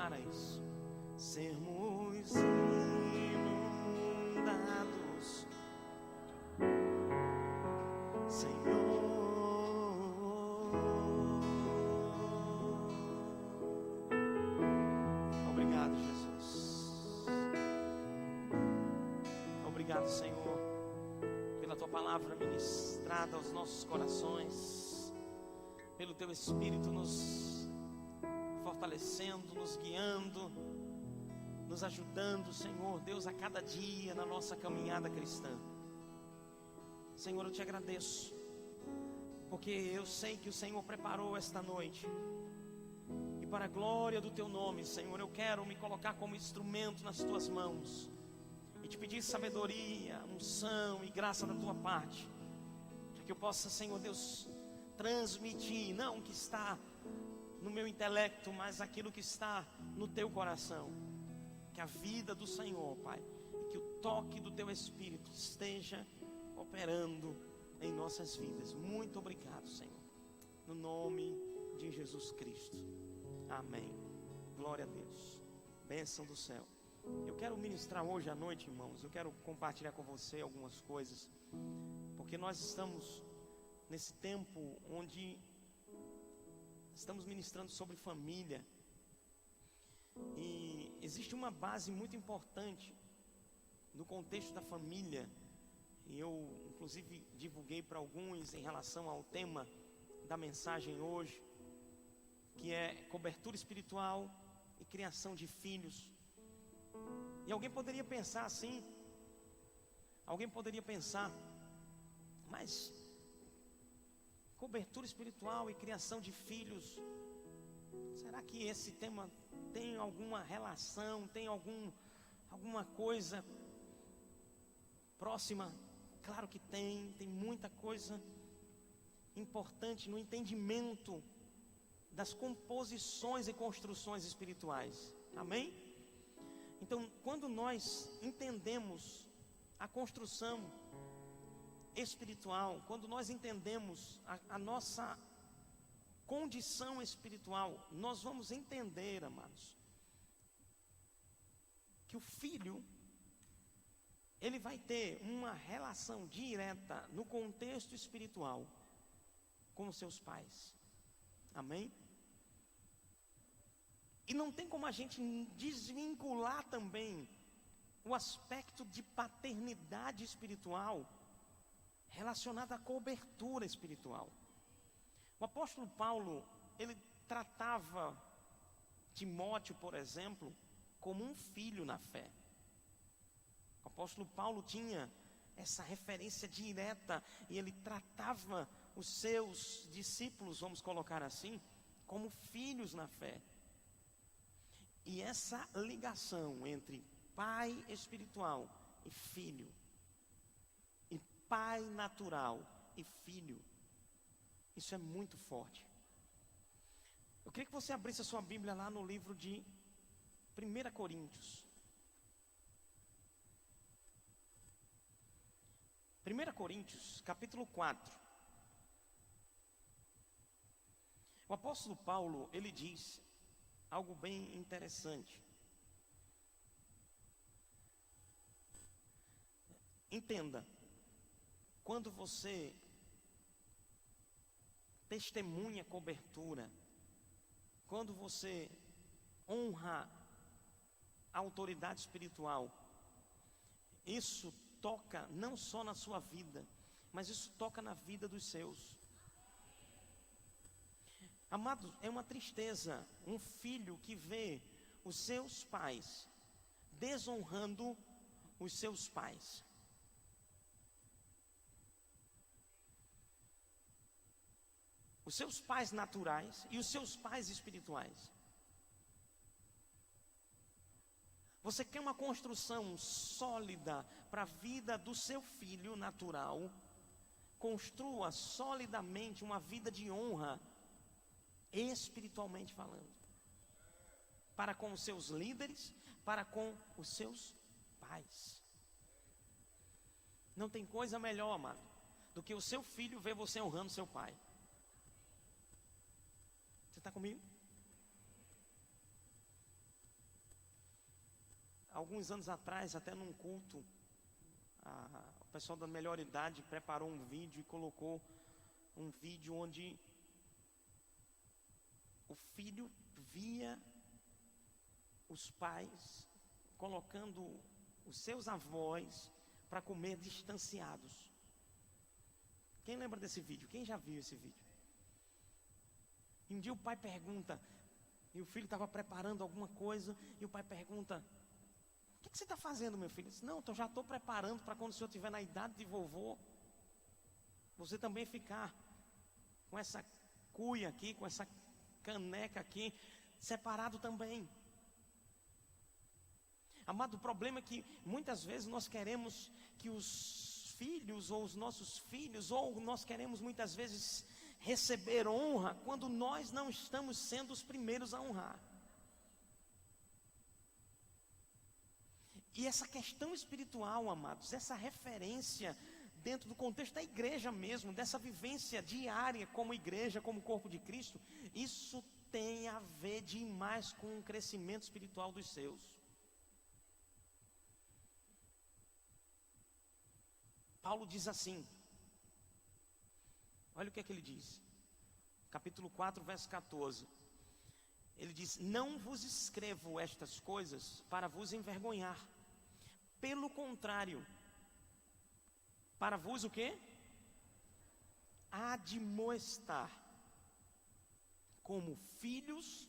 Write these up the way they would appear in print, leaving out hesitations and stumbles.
declara isso. Sermos inundados, Senhor. Obrigado, Jesus. Obrigado, Senhor, pela tua palavra ministrada aos nossos corações, pelo teu Espírito nos fortalecendo, nos guiando, nos ajudando, Senhor Deus, a cada dia na nossa caminhada cristã. Senhor, eu te agradeço, porque eu sei que o Senhor preparou esta noite, e para a glória do teu nome, Senhor, eu quero me colocar como instrumento nas tuas mãos, e te pedir sabedoria, unção e graça da tua parte, para que eu possa, Senhor Deus, transmitir, não o que está no meu intelecto, mas aquilo que está no teu coração. Que a vida do Senhor, Pai, e que o toque do teu Espírito esteja operando em nossas vidas. Muito obrigado, Senhor, no nome de Jesus Cristo, amém. Glória a Deus, bênção do céu. Eu quero ministrar hoje à noite, irmãos. Eu quero compartilhar com você algumas coisas, porque nós estamos nesse tempo onde estamos ministrando sobre família. E existe uma base muito importante no contexto da família. E eu, inclusive, divulguei para alguns em relação ao tema da mensagem hoje, que é cobertura espiritual e criação de filhos. E alguém poderia pensar assim, mas cobertura espiritual e criação de filhos, será que esse tema tem alguma relação, tem alguma coisa próxima? Claro que tem muita coisa importante no entendimento das composições e construções espirituais, amém? Então, quando nós entendemos a construção espiritual, quando nós entendemos a nossa condição espiritual, nós vamos entender, amados, que o filho, ele vai ter uma relação direta no contexto espiritual com os seus pais, amém? E não tem como a gente desvincular também o aspecto de paternidade espiritual relacionado à cobertura espiritual. O apóstolo Paulo, ele tratava Timóteo, por exemplo, como um filho na fé. O apóstolo Paulo tinha essa referência direta, e ele tratava os seus discípulos, vamos colocar assim, como filhos na fé. E essa ligação entre pai espiritual e filho, e pai natural e filho, isso é muito forte. Eu queria que você abrisse a sua Bíblia lá no livro de 1 Coríntios. 1 Coríntios, capítulo 4. O apóstolo Paulo, ele diz algo bem interessante. Entenda, quando você testemunha cobertura, quando você honra a autoridade espiritual, isso toca não só na sua vida, mas isso toca na vida dos seus. Amados, é uma tristeza um filho que vê os seus pais desonrando os seus pais. Os seus pais naturais e os seus pais espirituais. Você quer uma construção sólida para a vida do seu filho natural? Construa solidamente uma vida de honra, espiritualmente falando, para com os seus líderes, para com os seus pais. Não tem coisa melhor, amado, do que o seu filho ver você honrando seu pai. Você está comigo? alguns anos atrás, até num culto, o pessoal da Melhor Idade preparou um vídeo e colocou um vídeo onde o filho via os pais colocando os seus avós para comer distanciados. Quem lembra desse vídeo? Quem já viu esse vídeo? E um dia o pai pergunta, e o filho estava preparando alguma coisa, e o pai pergunta: o que você está fazendo, meu filho? Ele disse: não, eu já estou preparando para quando o senhor estiver na idade de vovô, você também ficar com essa cuia aqui, com essa caneca aqui, separado também. Amado, o problema é que muitas vezes nós queremos que os filhos, ou os nossos filhos, ou nós queremos muitas vezes receber honra, quando nós não estamos sendo os primeiros a honrar. E essa questão espiritual, amados, essa referência dentro do contexto da igreja mesmo, dessa vivência diária como igreja, como corpo de Cristo, isso tem a ver demais com o crescimento espiritual dos seus. Paulo diz assim, olha o que é que ele diz, capítulo 4, verso 14, ele diz: não vos escrevo estas coisas para vos envergonhar, pelo contrário, para vos o quê? Admoestar, como filhos,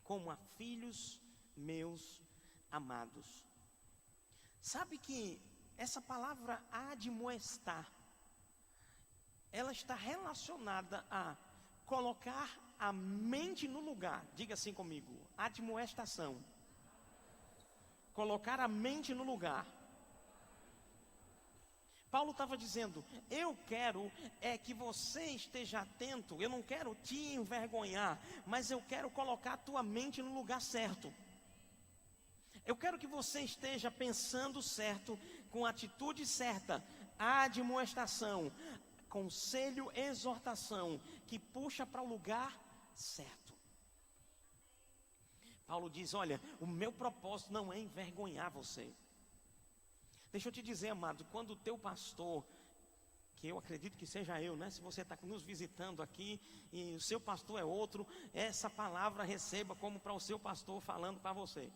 como a filhos meus amados. Sabe que essa palavra admoestar, ela está relacionada a colocar a mente no lugar. Diga assim comigo: admoestação. Colocar a mente no lugar. Paulo estava dizendo: eu quero que você esteja atento, eu não quero te envergonhar, mas eu quero colocar a tua mente no lugar certo. Eu quero que você esteja pensando certo, com a atitude certa, admoestação, conselho, exortação, que puxa para o lugar certo. Paulo diz: olha, o meu propósito não é envergonhar você. Deixa eu te dizer, amado, quando o teu pastor, que eu acredito que seja eu, né? Se você está nos visitando aqui e o seu pastor é outro, essa palavra receba como para o seu pastor falando para você.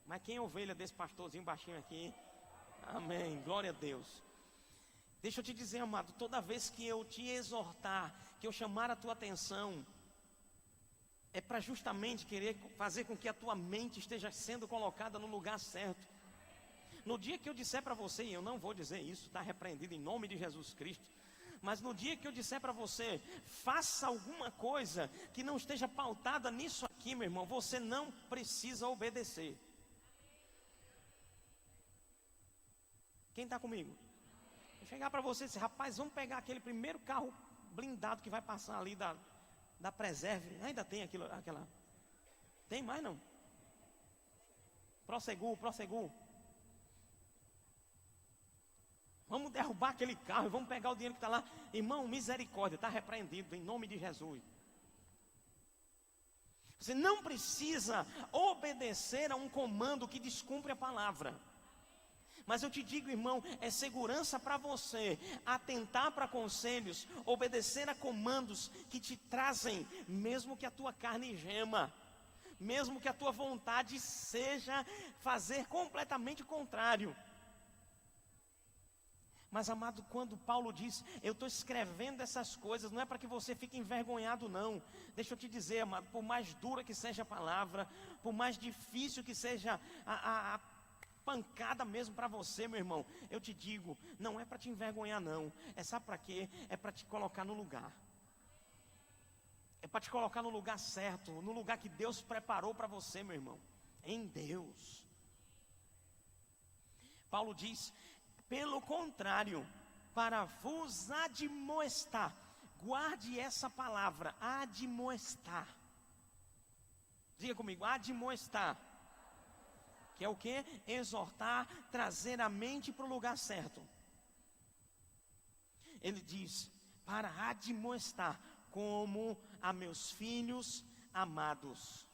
Mas quem é ovelha desse pastorzinho baixinho aqui? Amém, glória a Deus. Deixa eu te dizer, amado, toda vez que eu te exortar, que eu chamar a tua atenção, é para justamente querer fazer com que a tua mente esteja sendo colocada no lugar certo. No dia que eu disser para você, e eu não vou dizer isso, está repreendido em nome de Jesus Cristo, mas no dia que eu disser para você, faça alguma coisa que não esteja pautada nisso aqui, meu irmão, você não precisa obedecer. Quem está comigo? Vou chegar para você e dizer: rapaz, vamos pegar aquele primeiro carro blindado que vai passar ali da Preserve. Ainda tem aquela. Tem mais não? Prosegur. Vamos derrubar aquele carro e vamos pegar o dinheiro que está lá. Irmão, misericórdia, está repreendido em nome de Jesus. Você não precisa obedecer a um comando que descumpre a palavra. Mas eu te digo, irmão, é segurança para você atentar para conselhos, obedecer a comandos que te trazem, mesmo que a tua carne gema, mesmo que a tua vontade seja fazer completamente o contrário. Mas, amado, quando Paulo diz: eu estou escrevendo essas coisas, não é para que você fique envergonhado, não. Deixa eu te dizer, amado, por mais dura que seja a palavra, por mais difícil que seja a pancada mesmo para você, meu irmão, eu te digo, não é para te envergonhar, não. É sabe para quê? É para te colocar no lugar. É para te colocar no lugar certo, no lugar que Deus preparou para você, meu irmão, em Deus. Paulo diz: pelo contrário, para vos admoestar. Guarde essa palavra, admoestar. Diga comigo: admoestar. Que é o que? Exortar, trazer a mente para o lugar certo. Ele diz: para admoestar, como a meus filhos amados.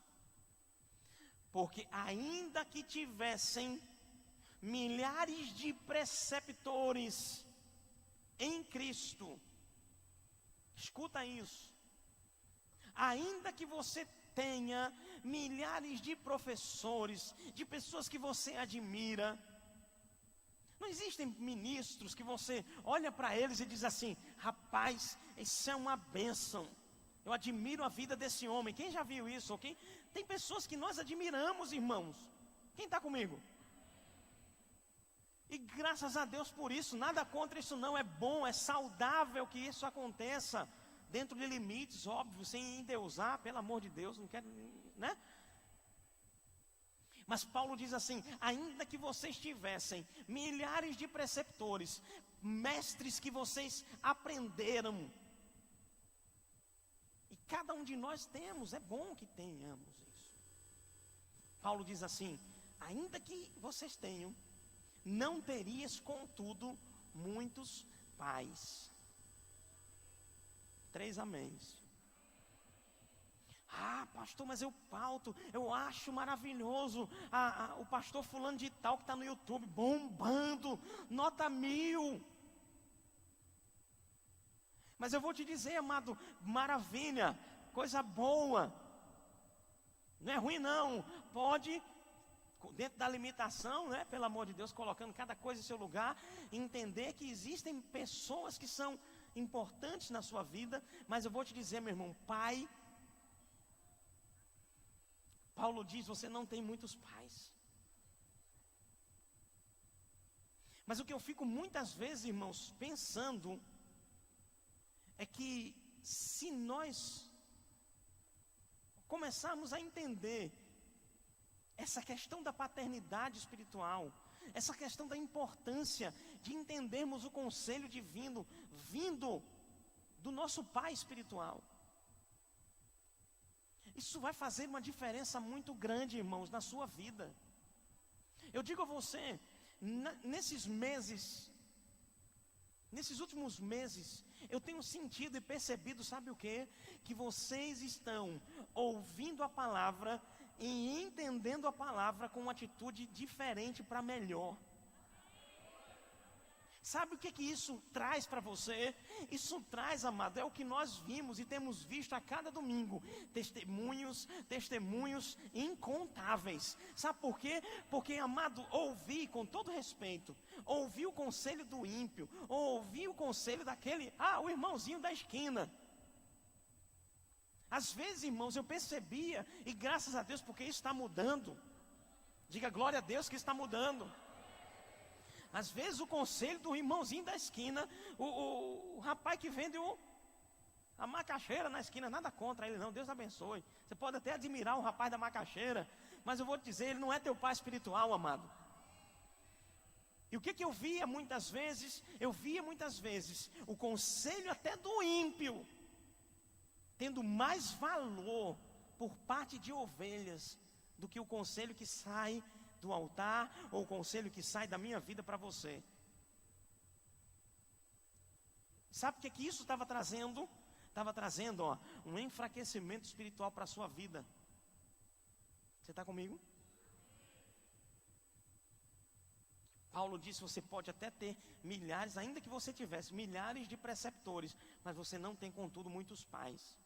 Porque ainda que tivessem milhares de preceptores em Cristo, escuta isso, ainda que você tenha milhares de professores, de pessoas que você admira, não existem ministros que você olha para eles e diz assim: rapaz, isso é uma bênção, eu admiro a vida desse homem. Quem já viu isso? Ok? Tem pessoas que nós admiramos, irmãos. Quem está comigo? E graças a Deus por isso, nada contra isso não, é bom, é saudável que isso aconteça, dentro de limites, óbvio, sem endeusar, pelo amor de Deus, não quero, né? Mas Paulo diz assim: ainda que vocês tivessem milhares de preceptores, mestres que vocês aprenderam, e cada um de nós temos, é bom que tenhamos isso. Paulo diz assim: ainda que vocês tenham, não terias contudo muitos pais. 3 améns. Ah, pastor, mas eu pauto, eu acho maravilhoso o pastor fulano de tal que está no YouTube, bombando, nota 1000. Mas eu vou te dizer, amado, maravilha, coisa boa, não é ruim não, pode, dentro da limitação, né, pelo amor de Deus, colocando cada coisa em seu lugar, entender que existem pessoas que são importantes na sua vida. Mas eu vou te dizer, meu irmão, pai, Paulo diz: você não tem muitos pais. Mas o que eu fico muitas vezes, irmãos, pensando, é que se nós começarmos a entender essa questão da paternidade espiritual, essa questão da importância de entendermos o conselho divino vindo do nosso Pai espiritual, isso vai fazer uma diferença muito grande, irmãos, na sua vida. Eu digo a você, nesses últimos meses, eu tenho sentido e percebido, sabe o quê? Que vocês estão ouvindo a palavra e entendendo a palavra com uma atitude diferente para melhor. Sabe o que isso traz para você? Isso traz, amado, é o que nós vimos e temos visto a cada domingo. Testemunhos incontáveis. Sabe por quê? Porque, amado, ouvi, com todo respeito, ouvi o conselho do ímpio, ouvi o conselho daquele, o irmãozinho da esquina. Às vezes, irmãos, eu percebia, e graças a Deus, porque isso está mudando. Diga glória a Deus que está mudando. Às vezes o conselho do irmãozinho da esquina, o rapaz que vende a macaxeira na esquina, nada contra ele não, Deus abençoe. Você pode até admirar o rapaz da macaxeira, mas eu vou te dizer, ele não é teu pai espiritual, amado. E o que eu via muitas vezes? Eu via muitas vezes o conselho até do ímpio tendo mais valor por parte de ovelhas do que o conselho que sai do altar, ou o conselho que sai da minha vida para você. Sabe o que isso estava trazendo? Estava trazendo, um enfraquecimento espiritual para a sua vida. Você está comigo? Paulo disse: você pode até ter milhares, ainda que você tivesse milhares de preceptores, mas você não tem, contudo, muitos pais.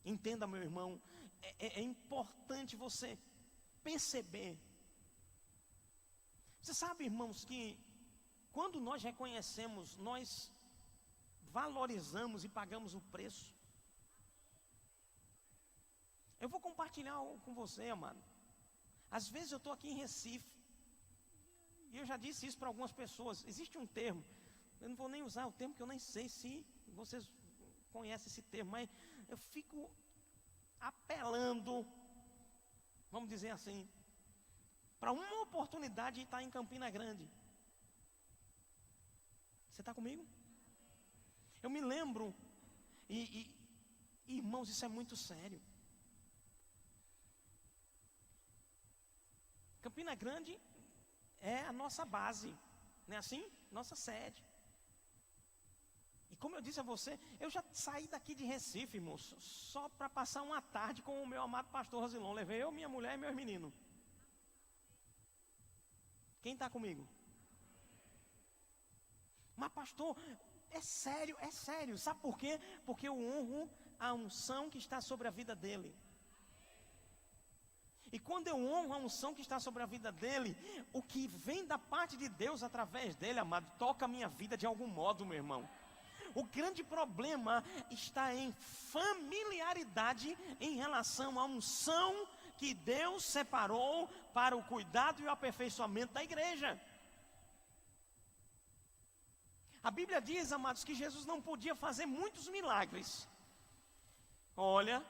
Entenda, meu irmão, é importante você perceber. Você sabe, irmãos, que quando nós reconhecemos, nós valorizamos e pagamos o preço. Eu vou compartilhar algo com você, amado. Às vezes eu estou aqui em Recife, e eu já disse isso para algumas pessoas. Existe um termo, eu não vou nem usar o termo, que eu nem sei se vocês conhecem esse termo, mas eu fico apelando, vamos dizer assim, para uma oportunidade de estar em Campina Grande. Você está comigo? Eu me lembro, irmãos, isso é muito sério. Campina Grande é a nossa base, não é assim? Nossa sede. E como eu disse a você, eu já saí daqui de Recife, irmãos, só para passar uma tarde com o meu amado pastor Rosilon. Levei eu, minha mulher e meus meninos. Quem está comigo? Mas pastor, é sério, é sério. Sabe por quê? Porque eu honro a unção que está sobre a vida dele. E quando eu honro a unção que está sobre a vida dele, o que vem da parte de Deus através dele, amado, toca a minha vida de algum modo, meu irmão. O grande problema está em familiaridade em relação à unção que Deus separou para o cuidado e o aperfeiçoamento da igreja. A Bíblia diz, amados, que Jesus não podia fazer muitos milagres. Olha,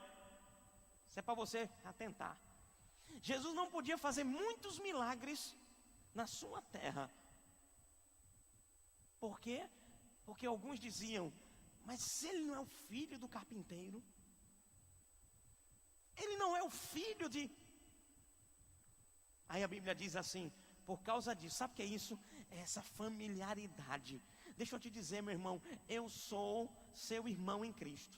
isso é para você atentar. Jesus não podia fazer muitos milagres na sua terra. Por quê? Porque alguns diziam, mas ele não é o filho do carpinteiro? Ele não é o filho de... Aí a Bíblia diz assim, por causa disso, sabe o que é isso? É essa familiaridade. Deixa eu te dizer, meu irmão, eu sou seu irmão em Cristo.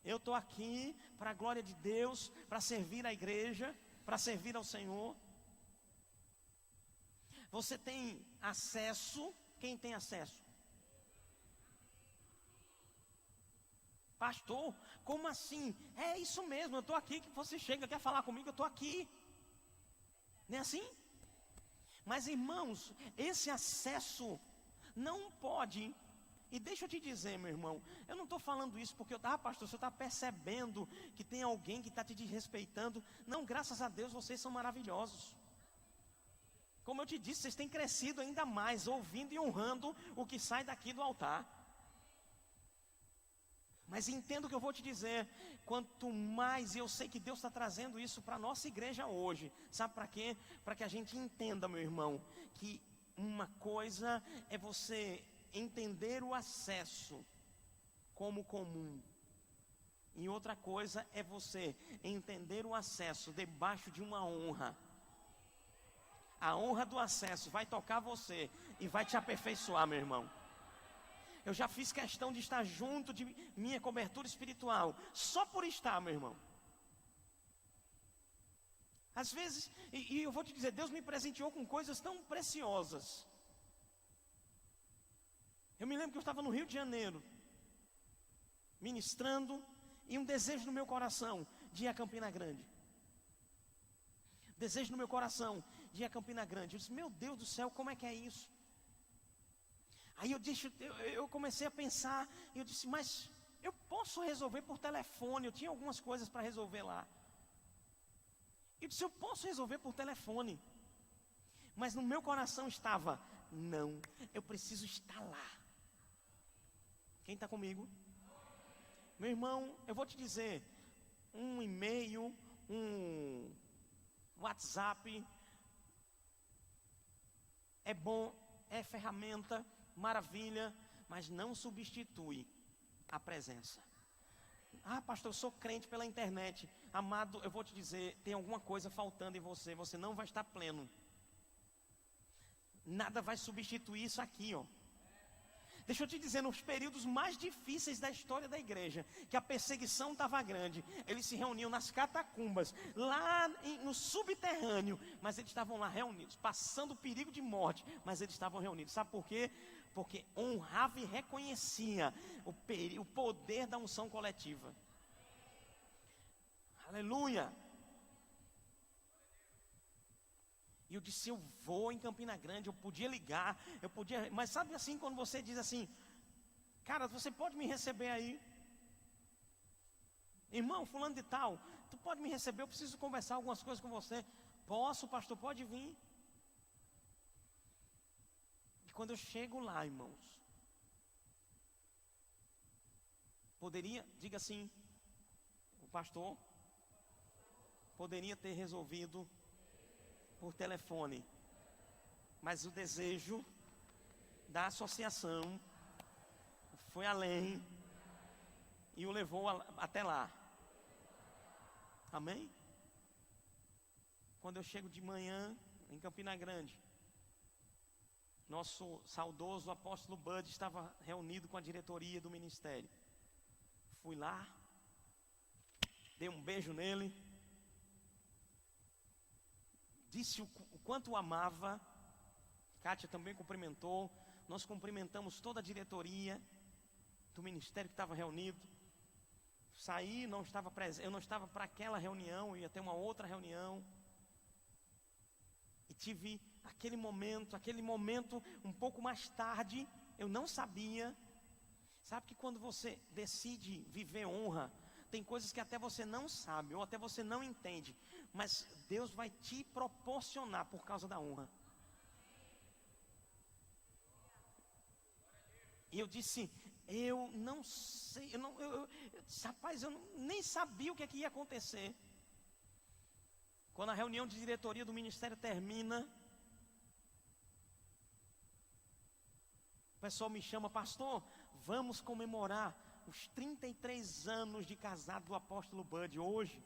Eu estou aqui para a glória de Deus, para servir a igreja, para servir ao Senhor. Você tem acesso? Quem tem acesso? Pastor, como assim? É isso mesmo, eu estou aqui, que você chega, quer falar comigo, eu estou aqui. Não é assim? Mas irmãos, esse acesso não pode... E deixa eu te dizer, meu irmão, eu não estou falando isso porque pastor, você está percebendo que tem alguém que está te desrespeitando. Não, graças a Deus, vocês são maravilhosos. Como eu te disse, vocês têm crescido ainda mais, ouvindo e honrando o que sai daqui do altar. Mas entenda o que eu vou te dizer, quanto mais, e eu sei que Deus está trazendo isso para a nossa igreja hoje, sabe para quê? Para que a gente entenda, meu irmão, que uma coisa é você entender o acesso como comum, e outra coisa é você entender o acesso debaixo de uma honra. A honra do acesso vai tocar você e vai te aperfeiçoar, meu irmão. Eu já fiz questão de estar junto de minha cobertura espiritual, só por estar, meu irmão. Às vezes, e eu vou te dizer, Deus me presenteou com coisas tão preciosas. Eu me lembro que eu estava no Rio de Janeiro, ministrando, e um desejo no meu coração de ir a Campina Grande. Desejo no meu coração de ir a Campina Grande. Eu disse, meu Deus do céu, como é que é isso? Aí eu comecei a pensar, e eu disse, mas eu posso resolver por telefone, eu tinha algumas coisas para resolver lá. Eu disse, eu posso resolver por telefone. Mas no meu coração estava, não, eu preciso estar lá. Quem está comigo? Meu irmão, eu vou te dizer, um e-mail, um WhatsApp, é bom, é ferramenta, maravilha, mas não substitui a presença. Pastor, eu sou crente pela internet. Amado, eu vou te dizer, tem alguma coisa faltando em você, você não vai estar pleno. Nada vai substituir isso aqui, ó. Deixa eu te dizer, nos períodos mais difíceis da história da igreja, que a perseguição estava grande, eles se reuniam nas catacumbas, lá no subterrâneo, mas eles estavam lá reunidos, passando perigo de morte, mas eles estavam reunidos. Sabe por quê? Porque honrava e reconhecia o poder da unção coletiva. Aleluia! E eu disse, eu vou em Campina Grande, eu podia ligar, mas sabe assim, quando você diz assim, cara, você pode me receber aí? Irmão, fulano de tal, tu pode me receber, eu preciso conversar algumas coisas com você. Posso, pastor, pode vir. E quando eu chego lá, irmãos, poderia, diga assim, o pastor poderia ter resolvido por telefone, mas o desejo da associação foi além e o levou até lá. Amém? Quando eu chego de manhã em Campina Grande, nosso saudoso apóstolo Bud estava reunido com a diretoria do ministério. Fui lá, dei um beijo nele, disse o quanto o amava. Kátia também cumprimentou. Nós cumprimentamos toda a diretoria do ministério que estava reunido. Saí, não estava presente, eu não estava para aquela reunião, eu ia ter uma outra reunião. E tive aquele momento um pouco mais tarde, eu não sabia. Sabe que quando você decide viver honra, tem coisas que até você não sabe, ou até você não entende, mas Deus vai te proporcionar por causa da honra. E eu disse, eu não sei, rapaz, eu nem sabia o que ia acontecer. Quando a reunião de diretoria do ministério termina, o pessoal me chama, pastor, vamos comemorar os 33 anos de casado do apóstolo Bud hoje.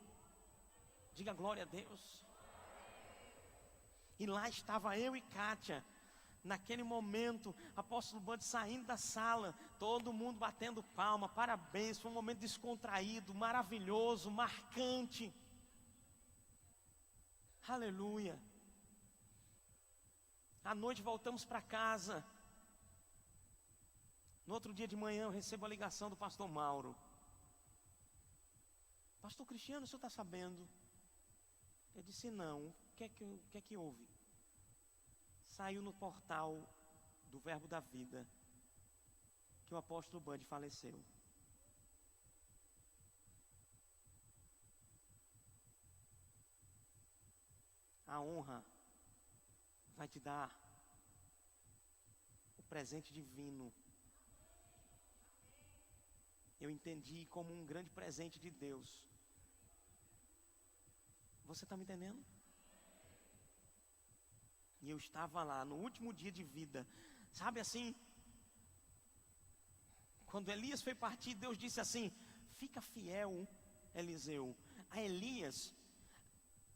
Diga glória a Deus. E lá estava eu e Kátia. Naquele momento, apóstolo Bud saindo da sala, todo mundo batendo palma, parabéns, foi um momento descontraído, maravilhoso, marcante. Aleluia. À noite voltamos para casa. No outro dia de manhã eu recebo a ligação do pastor Mauro. Pastor Cristiano, o senhor está sabendo? Eu disse, não, o que é que houve? Saiu no portal do Verbo da Vida que o apóstolo Bud faleceu. A honra vai te dar o presente divino. Eu entendi como um grande presente de Deus. Você está me entendendo? E eu estava lá no último dia de vida. Sabe assim? Quando Elias foi partir, Deus disse assim: fica fiel, Eliseu, a Elias,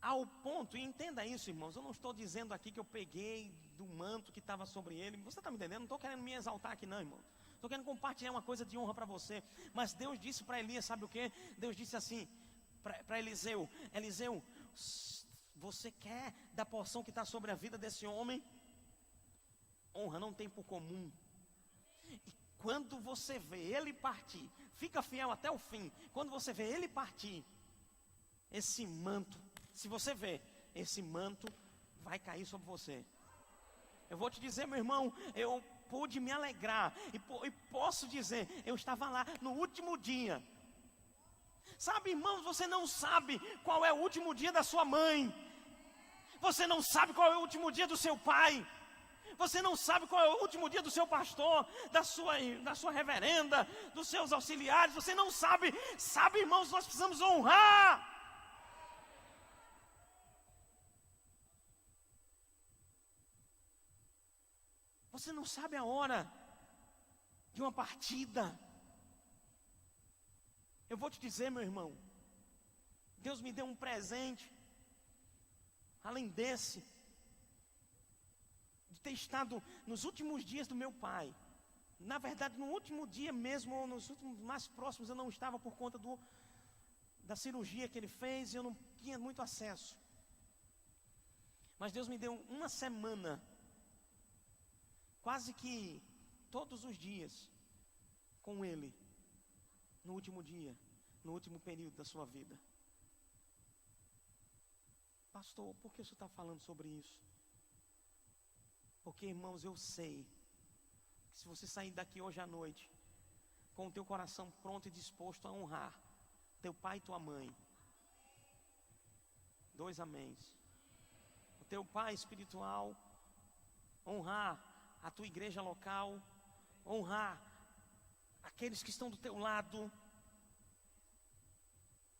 ao ponto, e entenda isso, irmãos, eu não estou dizendo aqui que eu peguei do manto que estava sobre ele. Você está me entendendo? Não estou querendo me exaltar aqui não, irmão. Estou querendo compartilhar uma coisa de honra para você. Mas Deus disse para Elias, sabe o que? Deus disse assim para Eliseu: Eliseu, você quer da porção que está sobre a vida desse homem? Honra não tem por comum. E quando você vê ele partir, fica fiel até o fim. Quando você vê ele partir, esse manto, se você vê, esse manto vai cair sobre você. Eu vou te dizer, meu irmão, eu pude me alegrar e posso dizer, eu estava lá no último dia. Sabe, irmãos, você não sabe qual é o último dia da sua mãe. Você não sabe qual é o último dia do seu pai. Você não sabe qual é o último dia do seu pastor, da sua reverenda, dos seus auxiliares. Você não sabe. Sabe, irmãos, nós precisamos honrar. Você não sabe a hora de uma partida. Eu vou te dizer, meu irmão, Deus me deu um presente, além desse, de ter estado nos últimos dias do meu pai. Na verdade, no último dia mesmo, ou nos últimos mais próximos, eu não estava por conta da cirurgia que ele fez, e eu não tinha muito acesso. Mas Deus me deu uma semana, quase que todos os dias, com ele, no último dia, no último período da sua vida. Pastor, por que o senhor está falando sobre isso? Porque, irmãos, eu sei que se você sair daqui hoje à noite, com o teu coração pronto e disposto a honrar teu pai e tua mãe, 2 améns, o teu pai espiritual, honrar a tua igreja local, honrar aqueles que estão do teu lado.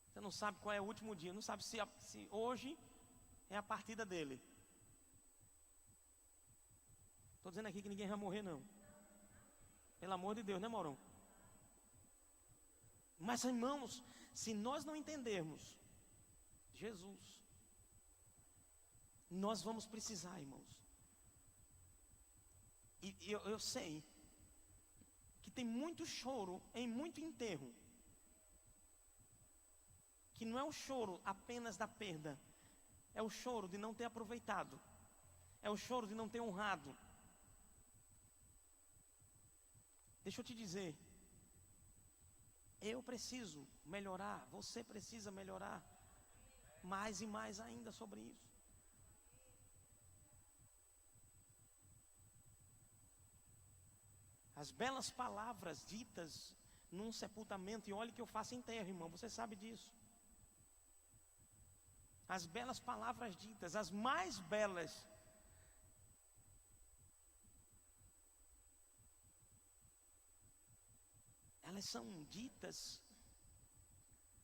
Você não sabe qual é o último dia, não sabe se hoje é a partida dele. Estou dizendo aqui que ninguém vai morrer não. Pelo amor de Deus, né, Maurão? Mas, irmãos, se nós não entendermos Jesus, nós vamos precisar, irmãos, E eu sei que tem muito choro em muito enterro, que não é o choro apenas da perda, é o choro de não ter aproveitado, é o choro de não ter honrado. Deixa eu te dizer, eu preciso melhorar, você precisa melhorar mais e mais ainda sobre isso. As belas palavras ditas num sepultamento, e olhe que eu faço enterro, irmão, você sabe disso. As belas palavras ditas, as mais belas, elas são ditas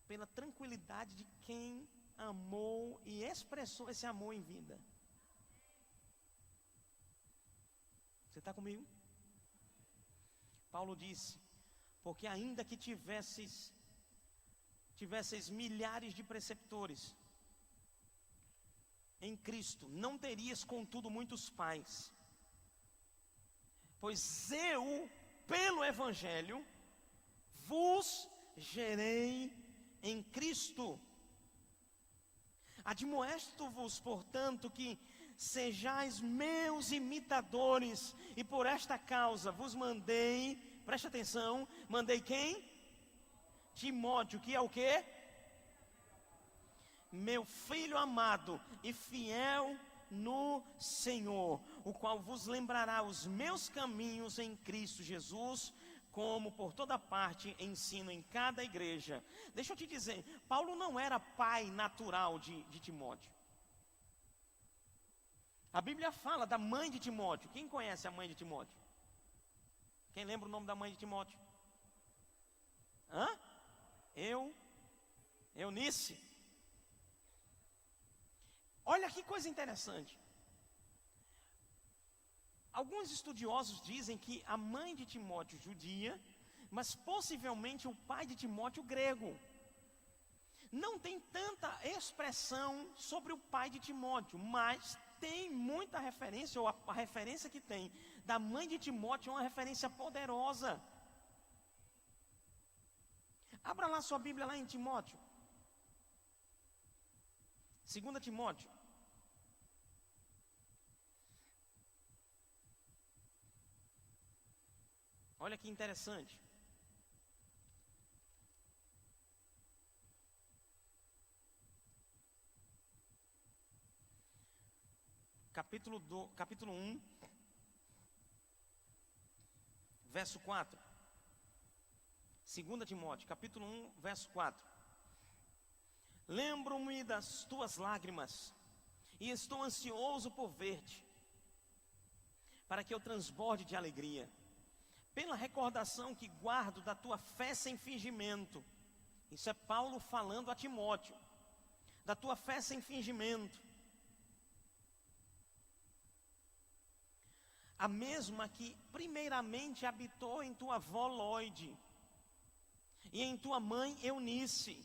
pela tranquilidade de quem amou e expressou esse amor em vida. Você está comigo? Paulo disse, porque ainda que tivesseis milhares de preceptores em Cristo, não terias contudo muitos pais, pois eu, pelo Evangelho, vos gerei em Cristo. Admoesto-vos, portanto, que sejais meus imitadores, e por esta causa vos mandei, preste atenção, mandei quem? Timóteo, que é o quê? Meu filho amado e fiel no Senhor, o qual vos lembrará os meus caminhos em Cristo Jesus, como por toda parte ensino em cada igreja. Deixa eu te dizer, Paulo não era pai natural de Timóteo. A Bíblia fala da mãe de Timóteo. Quem conhece a mãe de Timóteo? Quem lembra o nome da mãe de Timóteo? Eunice. Olha que coisa interessante. Alguns estudiosos dizem que a mãe de Timóteo judia, mas possivelmente o pai de Timóteo grego. Não tem tanta expressão sobre o pai de Timóteo, mas tem muita referência, ou a referência que tem da mãe de Timóteo é uma referência poderosa. Abra lá sua Bíblia lá em Timóteo. 2 Timóteo. Olha que interessante. Capítulo 1, verso 4. 2 Timóteo, capítulo 1, verso 4. Lembro-me das tuas lágrimas, e estou ansioso por ver-te, para que eu transborde de alegria, pela recordação que guardo da tua fé sem fingimento. Isso é Paulo falando a Timóteo, da tua fé sem fingimento, a mesma que primeiramente habitou em tua avó Lóide, e em tua mãe Eunice,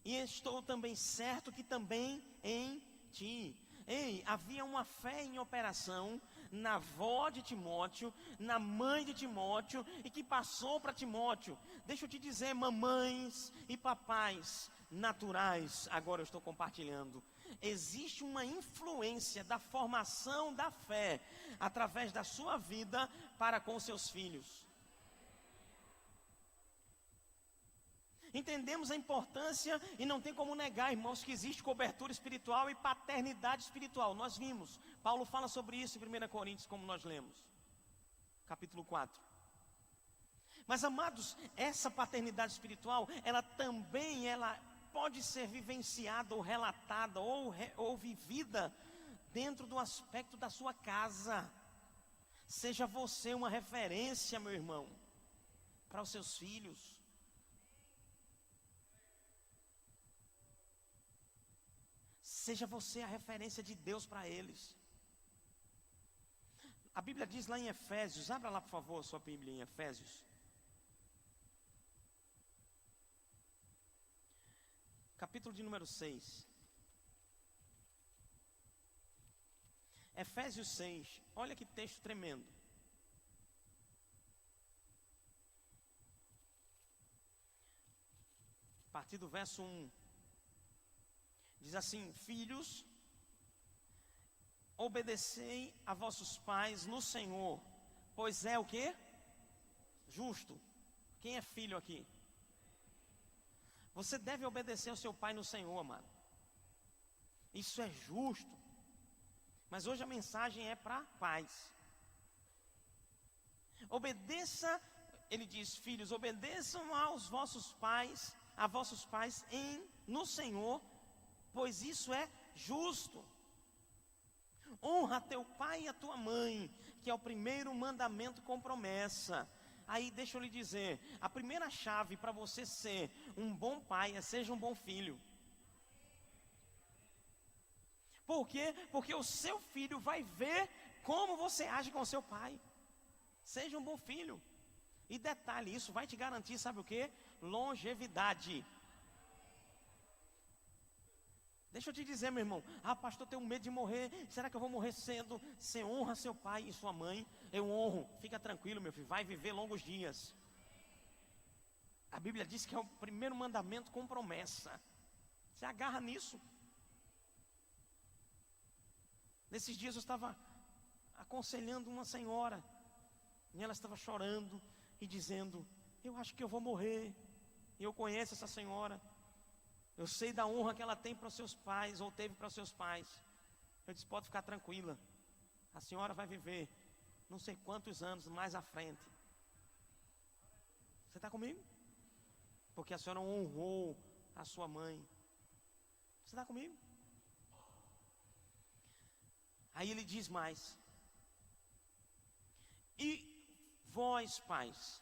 e estou também certo que também em ti. Ei, havia uma fé em operação na avó de Timóteo, na mãe de Timóteo, e que passou para Timóteo. Deixa eu te dizer, mamães e papais naturais, agora eu estou compartilhando. Existe uma influência da formação da fé através da sua vida para com seus filhos. Entendemos a importância e não tem como negar, irmãos, que existe cobertura espiritual e paternidade espiritual. Nós vimos, Paulo fala sobre isso em 1 Coríntios, como nós lemos, capítulo 4. Mas, amados, essa paternidade espiritual, ela pode ser vivenciada ou relatada ou vivida dentro do aspecto da sua casa. Seja você uma referência, meu irmão, para os seus filhos. Seja você a referência de Deus para eles. A Bíblia diz lá em Efésios, abra lá por favor a sua Bíblia em Efésios. Capítulo de número 6. Efésios 6, olha que texto tremendo. A partir do verso 1, diz assim: filhos, obedecei a vossos pais no Senhor, pois é o quê? Justo. Quem é filho aqui? Você deve obedecer ao seu pai no Senhor, amado. Isso é justo. Mas hoje a mensagem é para pais. Obedeça, ele diz: filhos, obedeçam aos vossos pais, a vossos pais no Senhor, pois isso é justo. Honra teu pai e a tua mãe, que é o primeiro mandamento com promessa. Aí deixa eu lhe dizer, a primeira chave para você ser um bom pai é seja um bom filho. Por quê? Porque o seu filho vai ver como você age com o seu pai. Seja um bom filho. E detalhe, isso vai te garantir, sabe o quê? Longevidade. Deixa eu te dizer, meu irmão. Ah, pastor, eu tenho medo de morrer. Será que eu vou morrer cedo? Você honra seu pai e sua mãe. Eu honro. Fica tranquilo, meu filho. Vai viver longos dias. A Bíblia diz que é o primeiro mandamento com promessa. Você agarra nisso. Nesses dias eu estava aconselhando uma senhora. E ela estava chorando e dizendo: eu acho que eu vou morrer. E eu conheço essa senhora. Eu sei da honra que ela tem para os seus pais, ou teve para os seus pais. Eu disse: pode ficar tranquila. A senhora vai viver não sei quantos anos mais à frente. Você está comigo? Porque a senhora honrou a sua mãe. Você está comigo? Aí ele diz mais: e vós, pais,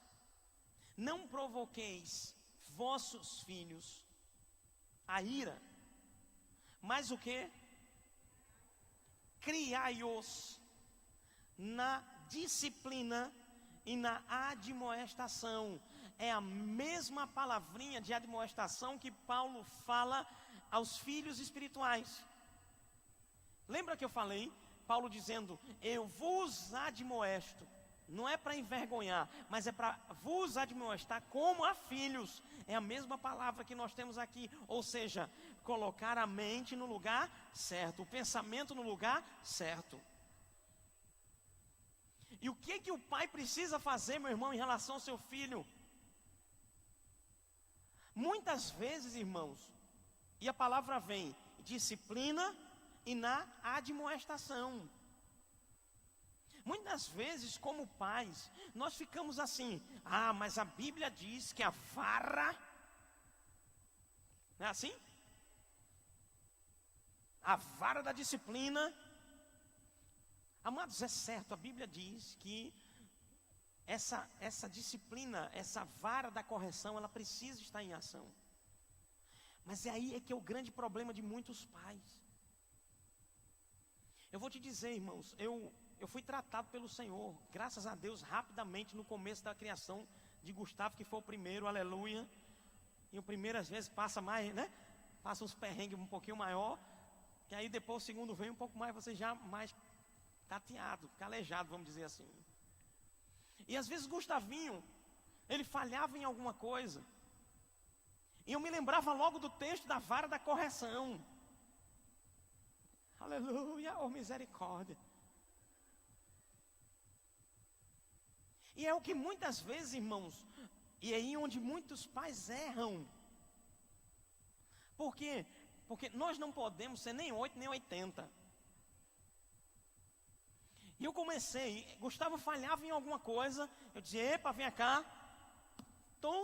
não provoqueis vossos filhos a ira, mas o que? Criai-os na disciplina e na admoestação. É a mesma palavrinha de admoestação que Paulo fala aos filhos espirituais. Lembra que eu falei? Paulo dizendo: eu vos admoesto. Não é para envergonhar, mas é para vos admoestar como a filhos. É a mesma palavra que nós temos aqui. Ou seja, colocar a mente no lugar certo, o pensamento no lugar certo. E o que o pai precisa fazer, meu irmão, em relação ao seu filho? Muitas vezes, irmãos, e a palavra vem, disciplina e na admoestação. Muitas vezes, como pais, nós ficamos assim: ah, mas a Bíblia diz que a vara, não é assim? A vara da disciplina. Amados, é certo, a Bíblia diz que essa disciplina, essa vara da correção, ela precisa estar em ação. Mas aí é que é o grande problema de muitos pais. Eu vou te dizer, irmãos, eu fui tratado pelo Senhor, graças a Deus, rapidamente no começo da criação de Gustavo, que foi o primeiro, aleluia. E o primeiro às vezes passa mais, né? Passa uns perrengues um pouquinho maior, que aí depois o segundo vem um pouco mais, você já mais tateado, calejado, vamos dizer assim. E às vezes Gustavinho, ele falhava em alguma coisa. E eu me lembrava logo do texto da vara da correção. Aleluia, oh misericórdia. E é o que muitas vezes, irmãos, e é aí onde muitos pais erram. Por quê? Porque nós não podemos ser nem 8 nem 80. E eu comecei, Gustavo falhava em alguma coisa, eu dizia: epa, vem cá, tom.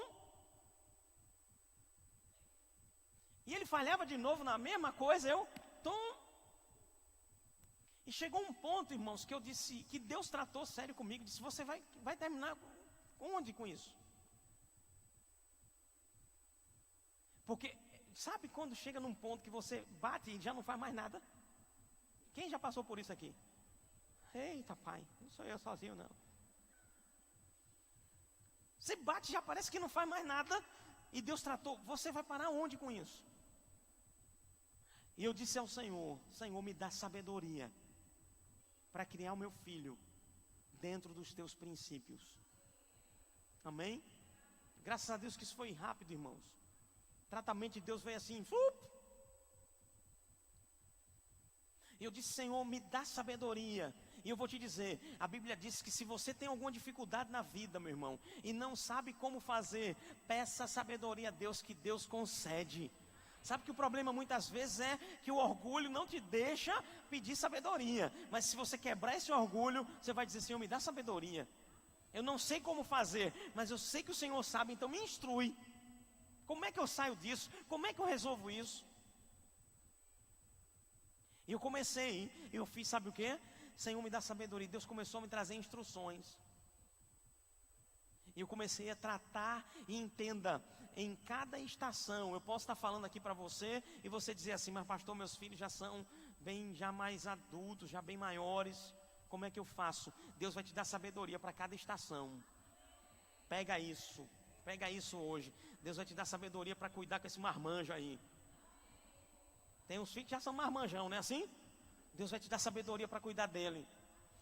E ele falhava de novo na mesma coisa, eu, tom. E chegou um ponto, irmãos, que eu disse, que Deus tratou sério comigo, disse: você vai terminar onde com isso? Porque, sabe quando chega num ponto que você bate e já não faz mais nada? Quem já passou por isso aqui? Eita, pai, não sou eu sozinho, não. Você bate e já parece que não faz mais nada, e Deus tratou, você vai parar onde com isso? E eu disse ao Senhor: Senhor, me dá sabedoria. para criar o meu filho dentro dos teus princípios. Amém? Graças a Deus que isso foi rápido, irmãos. O tratamento de Deus veio assim, E eu disse, Senhor, me dá sabedoria. E eu vou te dizer, a Bíblia diz que se você tem alguma dificuldade na vida, meu irmão, e não sabe como fazer, peça sabedoria a Deus, que Deus concede. Sabe que o problema muitas vezes é que o orgulho não te deixa pedir sabedoria. Mas se você quebrar esse orgulho, você vai dizer, Senhor, me dá sabedoria. Eu não sei como fazer, mas eu sei que o Senhor sabe, então me instrui. Como é que eu saio disso? Como é que eu resolvo isso? E eu comecei, eu fiz, sabe o quê? Senhor, me dá sabedoria. Deus começou a me trazer instruções. E eu comecei a tratar, e entenda, em cada estação, eu posso estar falando aqui para você, e você dizer assim, mas pastor, meus filhos já são já mais adultos, já bem maiores, como é que eu faço? Deus vai te dar sabedoria para cada estação. Pega isso hoje. Deus vai te dar sabedoria para cuidar com esse marmanjo aí. Tem uns filhos que já são marmanjão, não é assim? Deus vai te dar sabedoria para cuidar dele,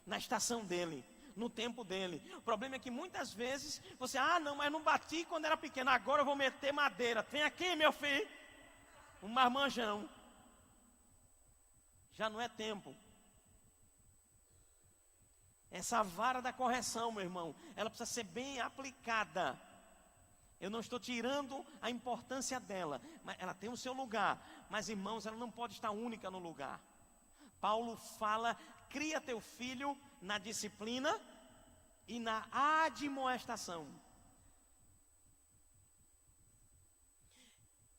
na estação dele, no tempo dele. O problema é que muitas vezes você, não, mas não bati quando era pequeno, agora eu vou meter madeira. Vem aqui, meu filho, um marmanjão. Já não é tempo. Essa vara da correção, meu irmão, ela precisa ser bem aplicada. Eu não estou tirando a importância dela, mas ela tem o seu lugar. Mas, irmãos, ela não pode estar única no lugar. Paulo fala, cria teu filho na disciplina e na admoestação.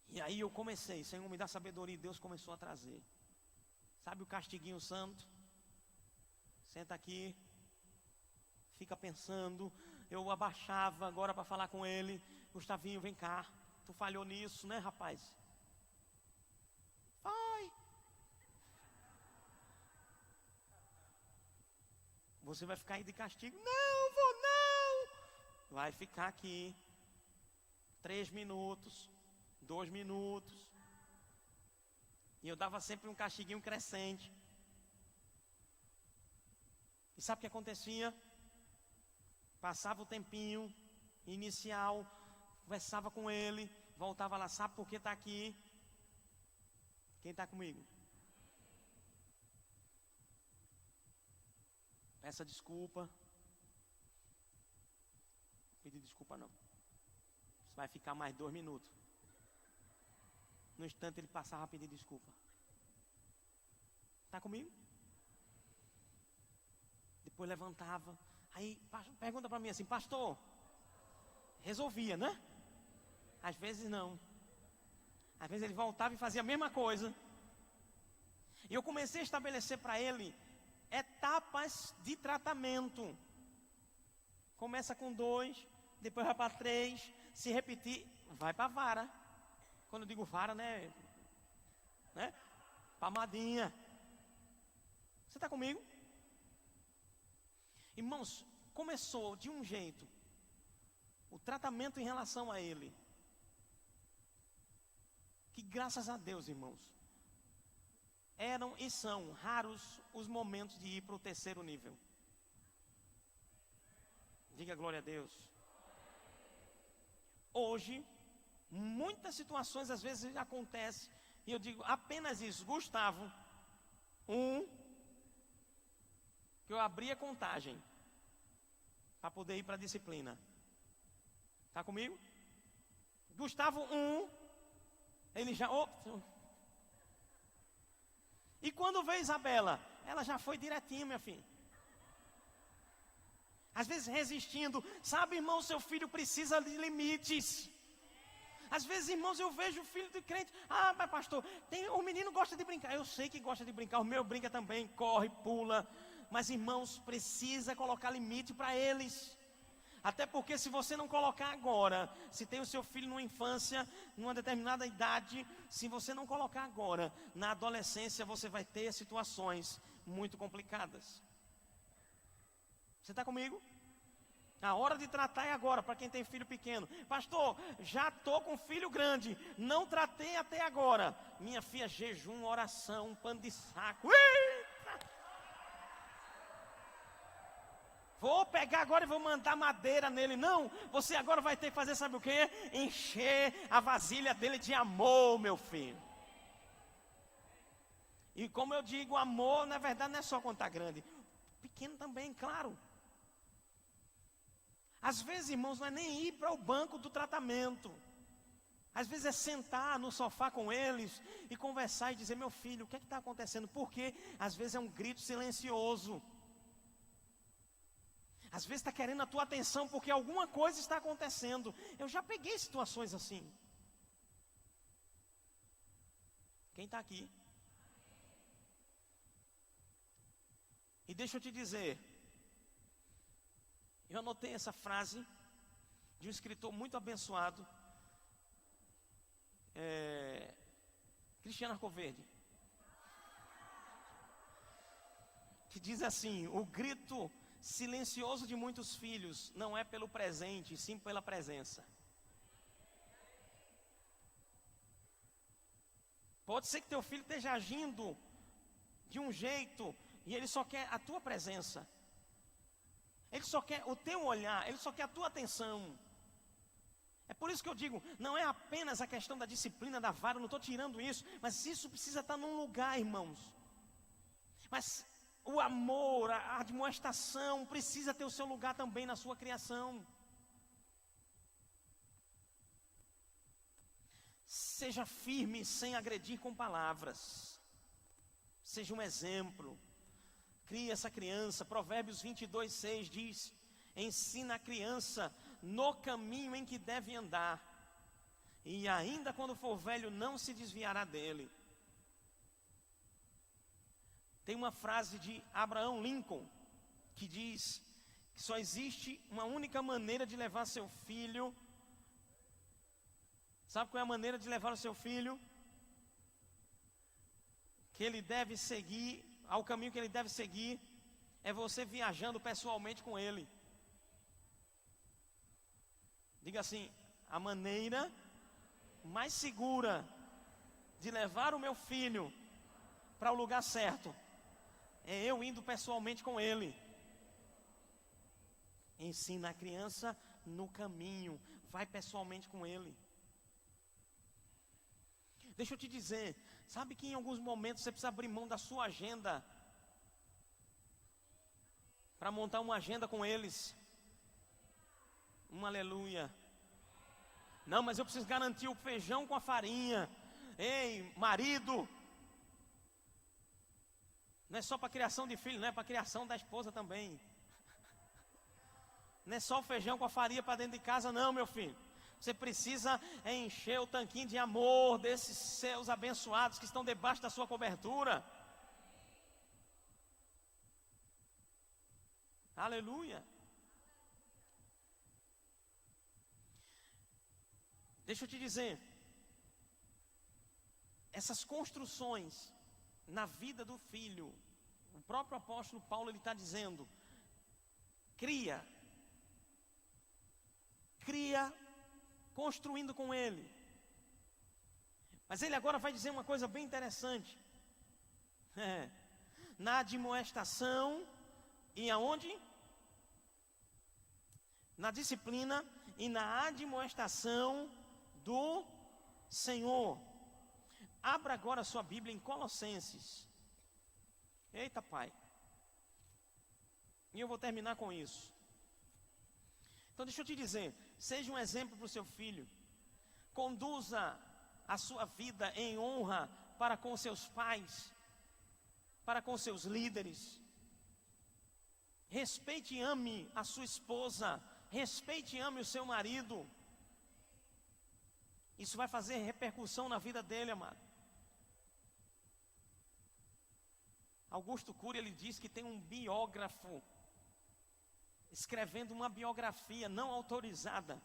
E aí eu comecei, Senhor, me dá sabedoria, e Deus começou a trazer. Sabe o castiguinho santo? Senta aqui, fica pensando. Eu abaixava agora para falar com ele. Gustavinho, vem cá, tu falhou nisso, né, rapaz? Vai. Você vai ficar aí de castigo? Não, vou não. Vai ficar aqui 3 minutos, 2 minutos. E eu dava sempre um castiguinho crescente. E sabe o que acontecia? Passava o tempinho inicial, conversava com ele, voltava lá, sabe por que está aqui? Quem está comigo? Peça desculpa. Não pedir desculpa não. Você vai ficar mais 2 minutos. No instante ele passava a pedir desculpa. Está comigo? Depois levantava. Aí pergunta para mim assim, pastor, resolvia, né? Às vezes não. Às vezes ele voltava e fazia a mesma coisa. E eu comecei a estabelecer para ele etapas de tratamento. Começa com 2, depois vai para 3, se repetir, vai para a vara. Quando eu digo vara, né? Pamadinha. Você está comigo? Irmãos, começou de um jeito o tratamento em relação a ele, que graças a Deus, irmãos, eram e são raros os momentos de ir para o 3º nível. Diga glória a Deus. Hoje, muitas situações às vezes acontecem, e eu digo apenas isso, Gustavo, que eu abri a contagem para poder ir para a disciplina. Está comigo? Gustavo, ele já... E quando veio Isabela, ela já foi direitinho, minha filha. Às vezes resistindo. Sabe, irmão, seu filho precisa de limites. Às vezes, irmãos, eu vejo o filho de crente. Mas pastor, o menino gosta de brincar. Eu sei que gosta de brincar, o meu brinca também, corre, pula. Mas, irmãos, precisa colocar limite para eles. Até porque se você não colocar agora, se tem o seu filho numa infância, numa determinada idade, se você não colocar agora, na adolescência você vai ter situações muito complicadas. Você está comigo? A hora de tratar é agora, para quem tem filho pequeno. Pastor, já estou com filho grande, não tratei até agora. Minha filha, jejum, oração, pano de saco. Eita! Vou pegar agora e vou mandar madeira nele. Não, você agora vai ter que fazer, sabe o quê? Encher a vasilha dele de amor, meu filho. E como eu digo, amor, na verdade, não é só quando está grande. Pequeno também, claro. Às vezes, irmãos, não é nem ir para o banco do tratamento. Às vezes é sentar no sofá com eles e conversar e dizer, meu filho, o que é que está acontecendo? Porque às vezes é um grito silencioso. Às vezes está querendo a tua atenção porque alguma coisa está acontecendo. Eu já peguei situações assim. Quem está aqui? E deixa eu te dizer, eu anotei essa frase de um escritor muito abençoado, Cristiano Arcoverde, que diz assim: o grito silencioso de muitos filhos não é pelo presente, sim pela presença. Pode ser que teu filho esteja agindo de um jeito e ele só quer a tua presença. Ele só quer o teu olhar, ele só quer a tua atenção. É por isso que eu digo, não é apenas a questão da disciplina, da vara, eu não estou tirando isso, mas isso precisa estar num lugar, irmãos. Mas o amor, a admoestação precisa ter o seu lugar também na sua criação. Seja firme sem agredir com palavras. Seja um exemplo. Crie essa criança. Provérbios 22:6 diz: ensina a criança no caminho em que deve andar, e ainda quando for velho não se desviará dele. Tem uma frase de Abraham Lincoln que diz que só existe uma única maneira de levar seu filho. Sabe qual é a maneira de levar o seu filho? Que ele deve seguir, ao caminho que ele deve seguir, é você viajando pessoalmente com ele. Diga assim: a maneira mais segura de levar o meu filho para o lugar certo é eu indo pessoalmente com ele. Ensina a criança no caminho, vai pessoalmente com ele. Deixa eu te dizer, sabe que em alguns momentos você precisa abrir mão da sua agenda para montar uma agenda com eles. Aleluia. Não, mas eu preciso garantir o feijão com a farinha. Ei, marido, não é só para criação de filho, não é para criação da esposa também. Não é só o feijão com a farinha para dentro de casa, não, meu filho. Você precisa encher o tanquinho de amor desses seus abençoados que estão debaixo da sua cobertura. Aleluia. Deixa eu te dizer, essas construções na vida do filho, o próprio apóstolo Paulo ele está dizendo, cria, construindo com ele. Mas ele agora vai dizer uma coisa bem interessante. Na admoestação e aonde? Na disciplina e na admoestação do Senhor. Abra agora a sua Bíblia em Colossenses. Eita, pai. E eu vou terminar com isso. Então deixa eu te dizer, seja um exemplo para o seu filho. Conduza a sua vida em honra para com seus pais, para com seus líderes. Respeite e ame a sua esposa. Respeite e ame o seu marido. Isso vai fazer repercussão na vida dele, amado. Augusto Cury, ele diz que tem um biógrafo escrevendo uma biografia não autorizada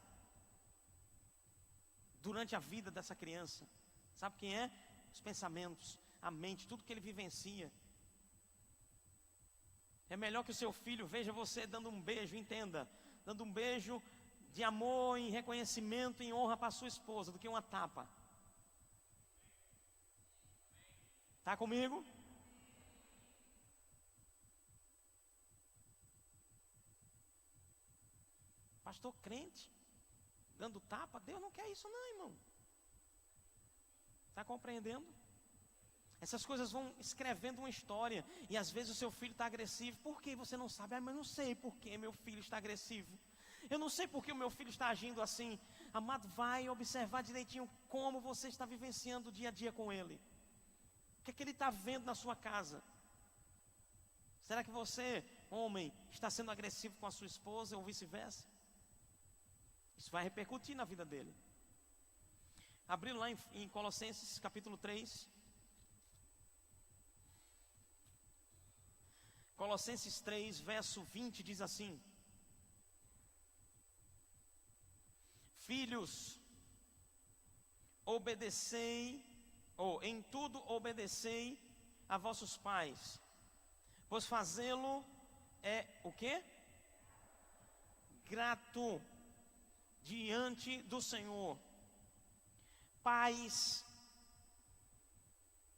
durante a vida dessa criança. Sabe quem é? Os pensamentos, a mente, tudo que ele vivencia. É melhor que o seu filho veja você dando um beijo, entenda, dando um beijo de amor, em reconhecimento, em honra para a sua esposa, do que uma tapa. Está comigo? pastor crente, dando tapa. Deus não quer isso não, irmão. Está compreendendo? Essas coisas vão escrevendo uma história. E às vezes o seu filho está agressivo. Por que você não sabe? Mas não sei por que meu filho está agressivo. Eu não sei por que o meu filho está agindo assim. Amado, vai observar direitinho como você está vivenciando o dia a dia com ele. O que é que ele está vendo na sua casa? Será que você, homem, está sendo agressivo com a sua esposa ou vice-versa? Isso vai repercutir na vida dele. Abrindo lá em Colossenses capítulo 3. Colossenses 3, verso 20 diz assim: filhos, obedecei, ou em tudo obedecei a vossos pais, pois fazê-lo é o quê? Grato diante do Senhor. Pais,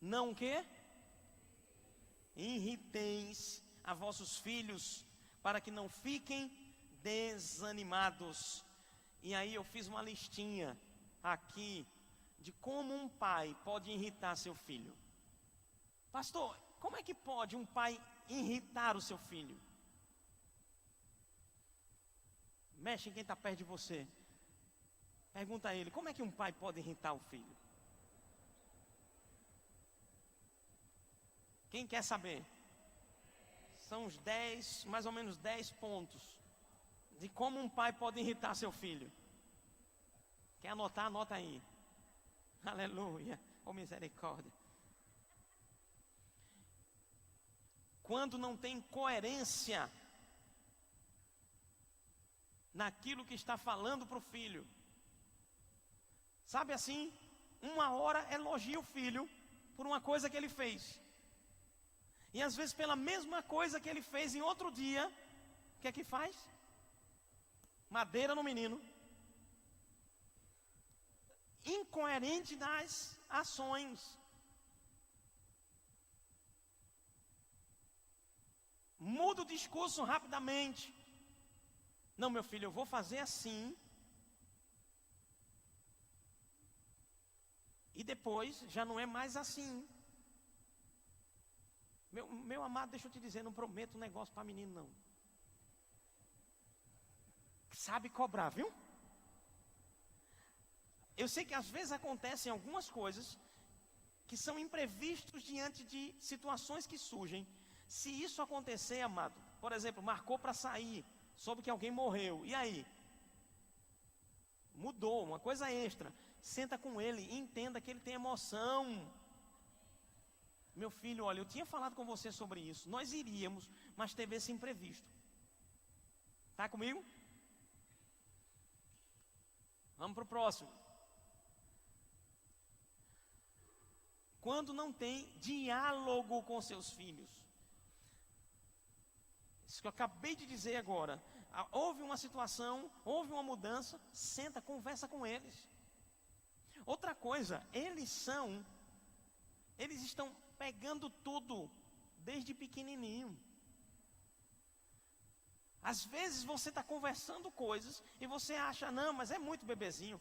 não o quê? Irriteis a vossos filhos, para que não fiquem desanimados. E aí eu fiz uma listinha aqui de como um pai pode irritar seu filho. Pastor, como é que pode um pai irritar o seu filho? Mexe em quem está perto de você. Pergunta a ele, como é que um pai pode irritar o filho? Quem quer saber? São os 10, mais ou menos 10 pontos de como um pai pode irritar seu filho. Quer anotar? Anota aí. Aleluia, oh misericórdia. Quando não tem coerência naquilo que está falando para o filho. Sabe assim, uma hora elogia o filho por uma coisa que ele fez. E às vezes pela mesma coisa que ele fez em outro dia, o que é que faz? Madeira no menino. Incoerente nas ações. Muda o discurso rapidamente. Não, meu filho, eu vou fazer assim. E depois já não é mais assim. Meu amado, deixa eu te dizer, não prometo um negócio para menino não. Sabe cobrar, viu? Eu sei que às vezes acontecem algumas coisas que são imprevistos diante de situações que surgem. Se isso acontecer, amado, por exemplo, marcou para sair, soube que alguém morreu, e aí? Mudou, uma coisa extra. Senta com ele e entenda que ele tem emoção. Meu filho, olha, eu tinha falado com você sobre isso. Nós iríamos, mas teve esse imprevisto. Está comigo? Vamos para o próximo. Quando não tem diálogo com seus filhos. Isso que eu acabei de dizer agora. Houve uma situação, houve uma mudança, senta, conversa com eles. Outra coisa, eles estão pegando tudo, desde pequenininho. Às vezes você está conversando coisas e você acha, não, mas é muito bebezinho.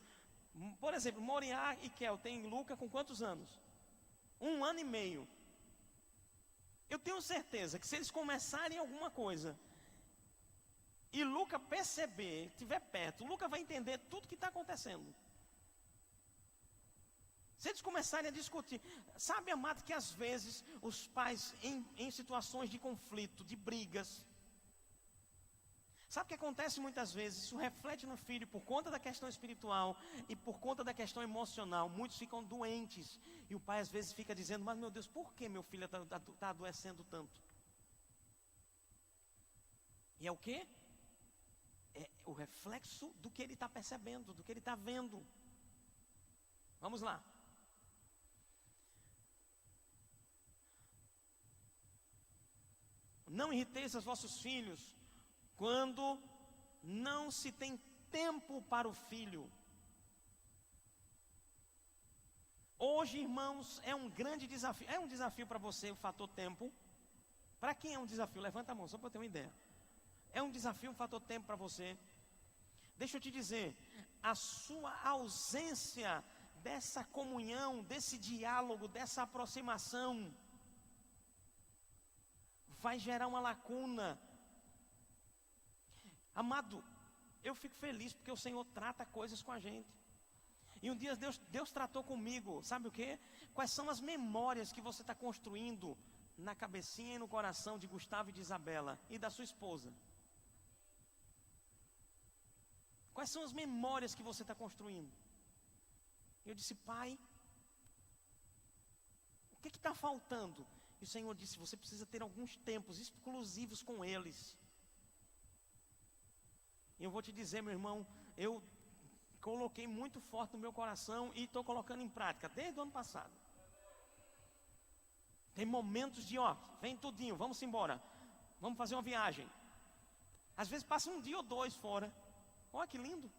Por exemplo, Moriá e Kel tem Luca com quantos anos? 1 ano e meio. Eu tenho certeza que se eles começarem alguma coisa e Luca perceber, estiver perto, Luca vai entender tudo que está acontecendo. Se eles começarem a discutir, sabe, amado, que às vezes os pais em situações de conflito, de brigas, sabe o que acontece muitas vezes? Isso reflete no filho por conta da questão espiritual e por conta da questão emocional. Muitos ficam doentes e o pai às vezes fica dizendo, mas meu Deus, por que meu filho está adoecendo tanto? E é o quê? É o reflexo do que ele está percebendo, do que ele está vendo. Vamos lá. Não irriteis os vossos filhos quando não se tem tempo para o filho. Hoje, irmãos, é um grande desafio. É um desafio para você o fator tempo. Para quem é um desafio? Levanta a mão, só para eu ter uma ideia. É um desafio, um fator tempo para você. Deixa eu te dizer, a sua ausência dessa comunhão, desse diálogo, dessa aproximação, vai gerar uma lacuna. Amado, eu fico feliz porque o Senhor trata coisas com a gente. E um dia Deus tratou comigo, sabe o quê? Quais são as memórias que você está construindo na cabecinha e no coração de Gustavo e de Isabela e da sua esposa? Quais são as memórias que você está construindo? Eu disse, Pai, o que está faltando? E o Senhor disse, você precisa ter alguns tempos exclusivos com eles. E eu vou te dizer, meu irmão, eu coloquei muito forte no meu coração e estou colocando em prática, desde o ano passado. Tem momentos de, vem tudinho, vamos embora. Vamos fazer uma viagem. Às vezes passa um dia ou dois fora. Olha que lindo.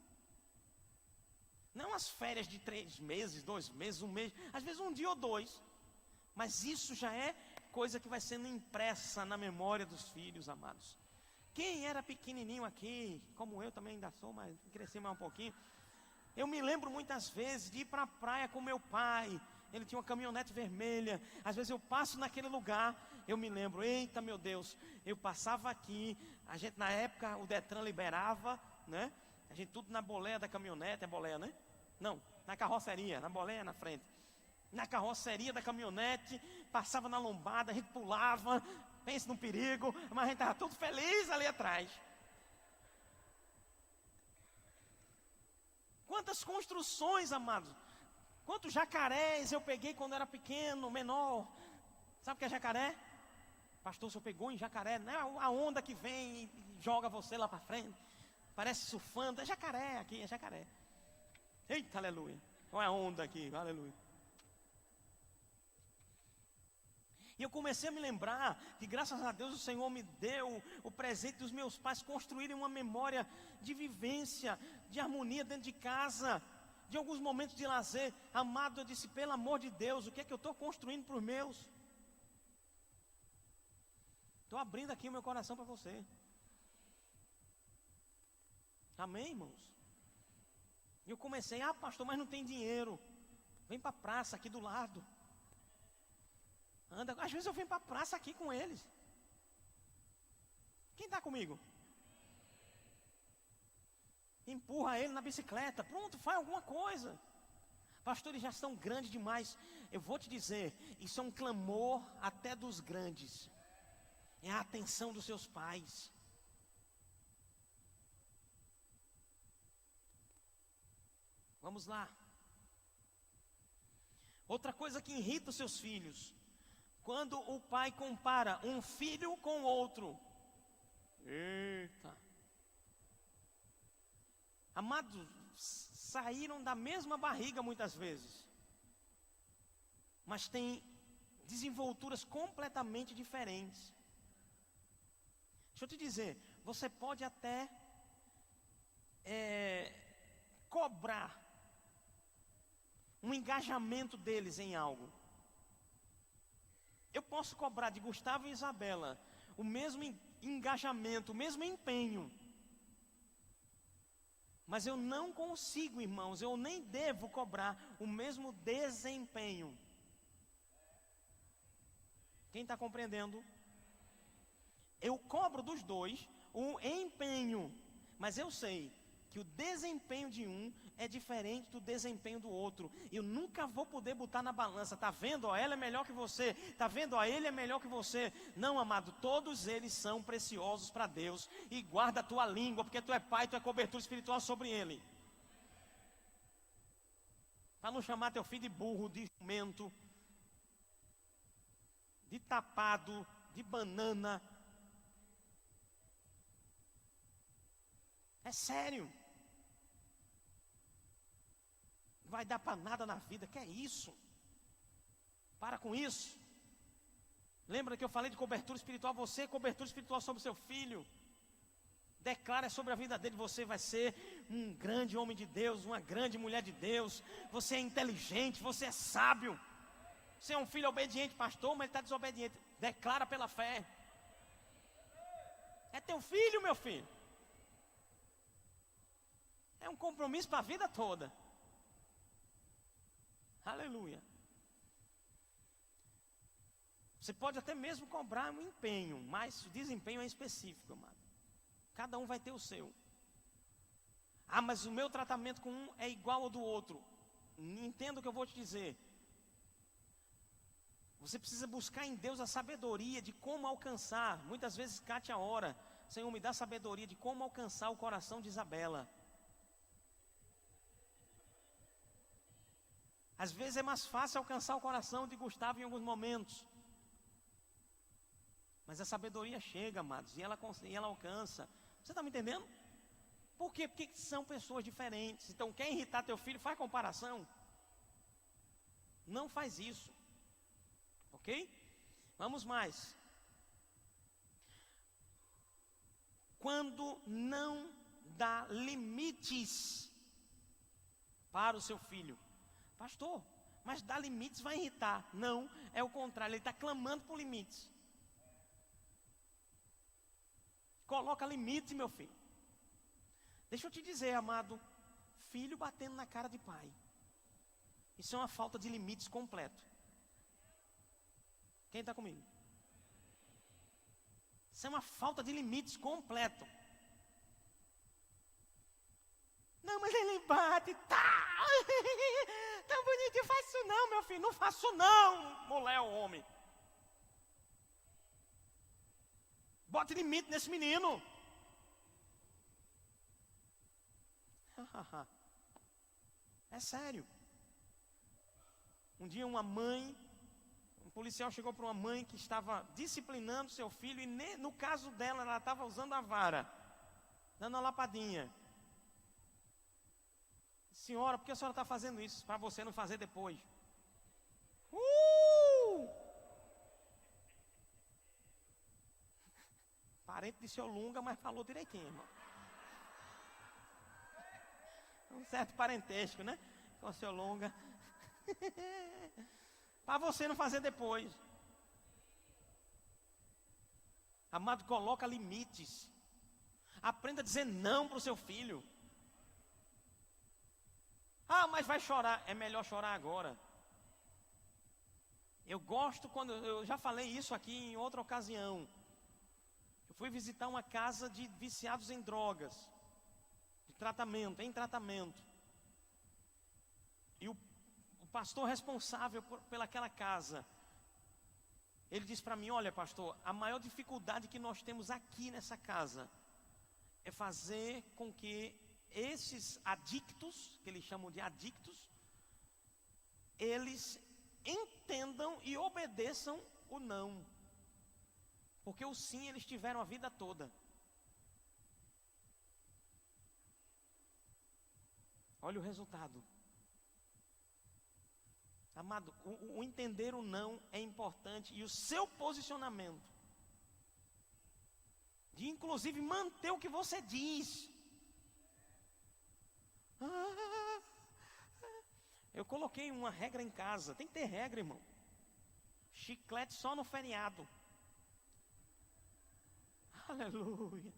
Não as férias de 3 meses, 2 meses, 1 mês. Às vezes um dia ou dois. Mas isso já é coisa que vai sendo impressa na memória dos filhos, amados. Quem era pequenininho aqui, como eu também ainda sou, mas cresci mais um pouquinho. Eu me lembro muitas vezes de ir para a praia com meu pai. Ele tinha uma caminhonete vermelha. Às vezes eu passo naquele lugar, eu me lembro, eita meu Deus, eu passava aqui. A gente na época, o Detran liberava, né? A gente tudo na boleia da caminhonete, é boleia, né? Não, na carroceria, na boleia na frente. Na carroceria da caminhonete, passava na lombada, a gente pulava, pensa no perigo, mas a gente estava tudo feliz ali atrás. Quantas construções, amados. Quantos jacarés eu peguei quando era pequeno, menor. Sabe o que é jacaré? Pastor, o senhor pegou em jacaré, não é a onda que vem e joga você lá para frente. Parece surfando, é jacaré aqui, é jacaré. Eita, aleluia. Olha a onda aqui, aleluia. E eu comecei a me lembrar que graças a Deus o Senhor me deu o presente dos meus pais construírem uma memória de vivência, de harmonia dentro de casa, de alguns momentos de lazer. Amado, eu disse, pelo amor de Deus, o que é que eu estou construindo para os meus? Estou abrindo aqui o meu coração para você. Amém, irmãos? E eu comecei, pastor, mas não tem dinheiro. Vem para a praça aqui do lado. Anda, às vezes eu venho para a praça aqui com eles. Quem está comigo? Empurra ele na bicicleta. Pronto, faz alguma coisa. Pastores já são grandes demais. Eu vou te dizer, isso é um clamor até dos grandes. É a atenção dos seus pais. Vamos lá. Outra coisa que irrita os seus filhos. Quando o pai compara um filho com outro. Eita. Amados, saíram da mesma barriga muitas vezes. Mas têm desenvolturas completamente diferentes. Deixa eu te dizer, você pode até cobrar um engajamento deles em algo. Eu posso cobrar de Gustavo e Isabela o mesmo engajamento, o mesmo empenho. Mas eu não consigo, irmãos, eu nem devo cobrar o mesmo desempenho. Quem está compreendendo? Eu cobro dos dois o empenho, mas eu sei que o desempenho de um é diferente do desempenho do outro. Eu nunca vou poder botar na balança. Está vendo? Ó, ela é melhor que você. Está vendo? Ó, ele é melhor que você. Não, amado, todos eles são preciosos para Deus. E guarda a tua língua, porque tu é pai, tu é cobertura espiritual sobre ele. Para não chamar teu filho de burro, de jumento, de tapado, de banana. É sério. Não vai dar para nada na vida, que é isso? Para com isso. Lembra que eu falei de cobertura espiritual? Você é cobertura espiritual sobre o seu filho. Declara sobre a vida dele, você vai ser um grande homem de Deus, uma grande mulher de Deus. Você é inteligente, você é sábio. Você é um filho obediente, pastor, mas ele está desobediente. Declara pela fé. É teu filho, meu filho. É um compromisso para a vida toda. Aleluia. Você pode até mesmo cobrar um empenho, mas o desempenho é específico, amado. Cada um vai ter o seu. Ah, mas o meu tratamento com um é igual ao do outro. Entenda o que eu vou te dizer. Você precisa buscar em Deus a sabedoria de como alcançar. Muitas vezes Kátia ora: Senhor, me dá sabedoria de como alcançar o coração de Isabela. Às vezes é mais fácil alcançar o coração de Gustavo em alguns momentos. Mas a sabedoria chega, amados, e ela alcança. Você está me entendendo? Por quê? Porque são pessoas diferentes. Então, quer irritar teu filho, faz comparação. Não faz isso. Ok? Vamos mais. Quando não dá limites para o seu filho. Pastor, mas dar limites vai irritar. Não, é o contrário, ele está clamando por limites. Coloca limite, meu filho. Deixa eu te dizer, amado, filho batendo na cara de pai, isso é uma falta de limites completo. Quem está comigo? Isso é uma falta de limites completo. Não, mas ele bate, tá? Tão bonitinho, faz isso não, meu filho. Não faço não, mulher ou homem. Bote limite nesse menino. É sério. Um dia um policial chegou para uma mãe que estava disciplinando seu filho. E no caso dela, ela estava usando a vara, dando uma lapadinha. Senhora, por que a senhora está fazendo isso? Para você não fazer depois. Parente de seu Lunga, mas falou direitinho, irmão. Um certo parentesco, né? Com o seu Lunga. Para você não fazer depois. Amado, coloca limites. Aprenda a dizer não para o seu filho. Ah, mas vai chorar. É melhor chorar agora. Eu gosto quando... Eu já falei isso aqui em outra ocasião. Eu fui visitar uma casa de viciados em drogas. Em tratamento. E o pastor responsável pelaquela casa, ele disse para mim: olha, pastor, a maior dificuldade que nós temos aqui nessa casa é fazer com que esses adictos, que eles chamam de adictos, eles entendam e obedeçam o não. Porque o sim eles tiveram a vida toda. Olha o resultado. Amado, o entender o não é importante. E o seu posicionamento, de inclusive manter o que você diz. Eu coloquei uma regra em casa. Tem que ter regra, irmão. Chiclete só no feriado. Aleluia.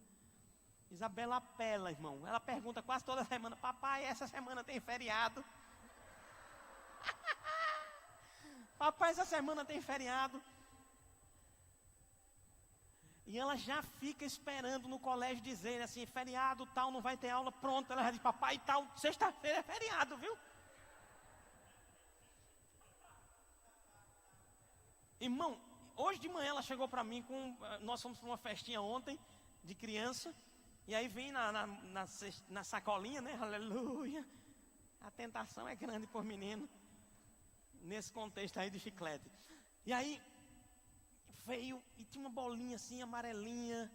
Isabela apela, irmão. Ela pergunta quase toda semana: papai, essa semana tem feriado? Papai, essa semana tem feriado? E ela já fica esperando no colégio dizer assim: feriado tal, não vai ter aula. Pronto, ela já diz: papai, tal, sexta-feira é feriado, viu? Irmão, hoje de manhã ela chegou para mim nós fomos para uma festinha ontem de criança. E aí vem na sacolinha, né? Aleluia. A tentação é grande por menino, nesse contexto aí de chiclete. E aí veio e tinha uma bolinha assim, amarelinha,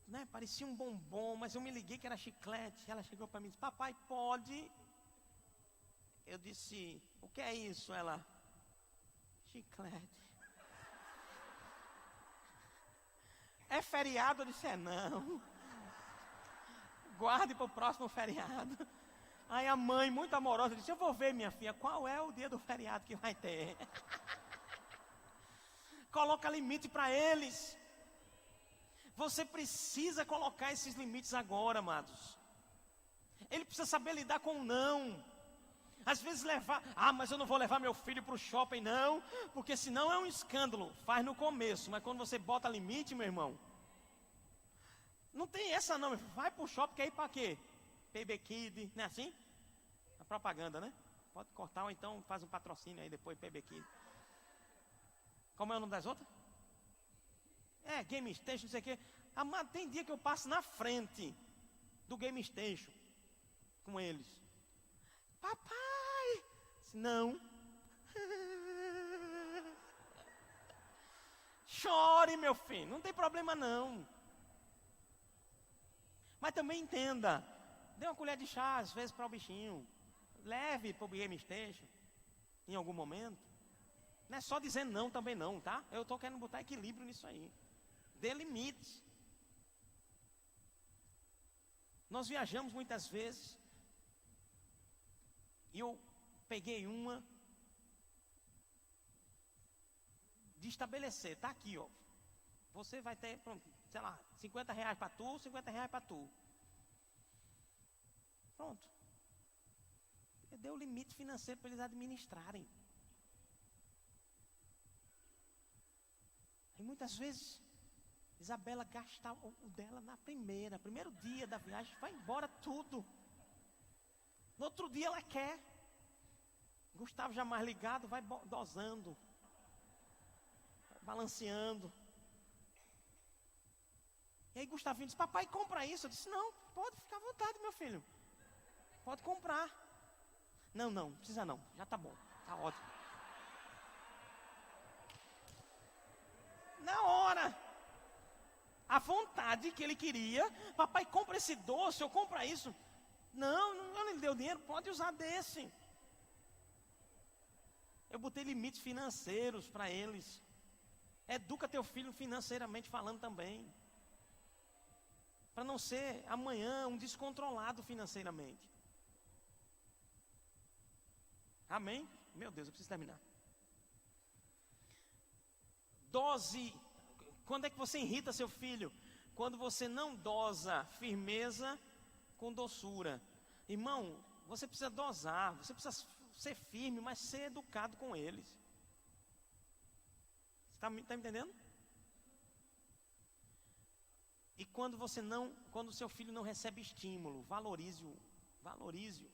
né? Parecia um bombom, mas eu me liguei que era chiclete. Ela chegou para mim e disse: papai, pode? Eu disse: o que é isso? Ela: chiclete. É feriado? Eu disse: é não. Guarde para o próximo feriado. Aí a mãe, muito amorosa, disse: eu vou ver, minha filha, qual é o dia do feriado que vai ter. Coloca limite para eles. Você precisa colocar esses limites agora, amados. Ele precisa saber lidar com o não. Às vezes mas eu não vou levar meu filho para o shopping não, porque senão é um escândalo. Faz no começo, mas quando você bota limite, meu irmão, não tem essa não. Vai para o shopping, quer ir para quê? PB Kid, não é assim? A propaganda, né? Pode cortar ou então faz um patrocínio aí depois, PB Kid. Como é o nome das outras? Game Station, não sei o quê. Amado, tem dia que eu passo na frente do Game Station com eles. Papai! Não. Chore, meu filho, não tem problema não. Mas também entenda, dê uma colher de chá às vezes para o bichinho. Leve para o Game Station em algum momento. Não é só dizer não também não, tá? Eu estou querendo botar equilíbrio nisso aí. Dê limites. Nós viajamos muitas vezes. E eu peguei uma de estabelecer, tá aqui, ó. Você vai ter, sei lá, R$50 para tu, R$50 para tu. Pronto. Eu dei o limite financeiro para eles administrarem. E muitas vezes, Isabela gasta o dela primeiro dia da viagem, vai embora tudo. No outro dia ela quer. Gustavo já mais ligado, vai dosando, balanceando. E aí Gustavinho disse, papai, compra isso. Eu disse, não, pode ficar à vontade, meu filho. Pode comprar. Não precisa não, já tá bom, tá ótimo. Na hora, a vontade que ele queria, papai, compra esse doce, ou compra isso. Não, eu não lhe deu dinheiro, pode usar desse. Eu botei limites financeiros para eles. Educa teu filho financeiramente falando também. Para não ser amanhã um descontrolado financeiramente. Amém? Meu Deus, eu preciso terminar. Dose. Quando é que você irrita seu filho? Quando você não dosa firmeza com doçura. Irmão, você precisa dosar, você precisa ser firme, mas ser educado com eles. Você está me entendendo? E quando o seu filho não recebe estímulo, valorize-o. Valorize-o.